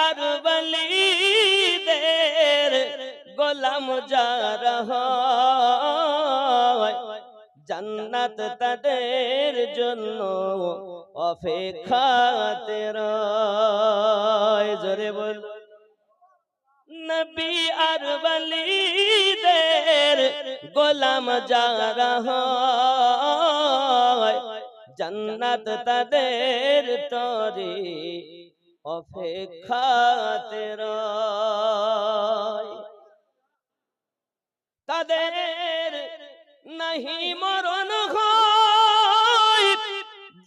আর ওলিদের গোলাম যারা হয় জান্নাত তাদের জন্য অপেক্ষাতে রয়। জোরে বল। নবী আর ওলিদের গোলাম যারা হয় জান্নাত তাদের তরে অপেক্ষাতে রয়। তাদের নাহি মরণ হয়,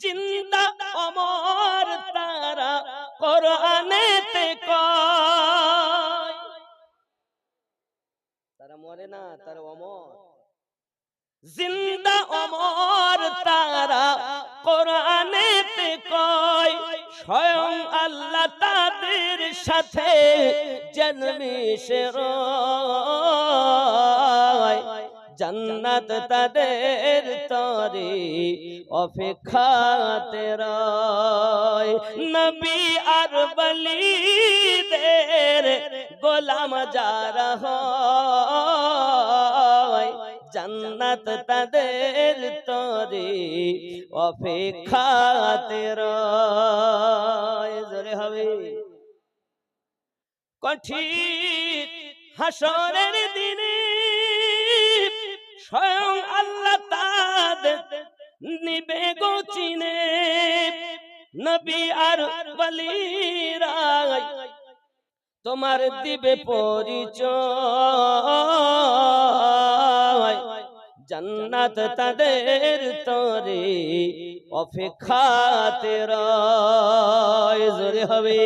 জিন্দা অমর তারা কোরআনেতে কয়। তারা মরে না, তারা অমর, জিন্দা অমর তারা কোরআনেতে কয়। স্বয়ং আল্লাহ তাদের সাথে জন্মিশে রয় জান্নাত তাদের তরে অপেক্ষাতে রয়। নবী আর ওলিদের গোলাম যারা হয় জান্নাত তাদের তরে অপেক্ষাতে রয়। জোরে হবে। কঠিন হাসরের দিনে স্বয়ং আল্লাহ তাদের নিবে গো চিনে। নবী আর ওলিরা তোমার দিবে পরিচয় জান্নাত তাদের তরে অপেক্ষাতে রয়। জোরে হবে।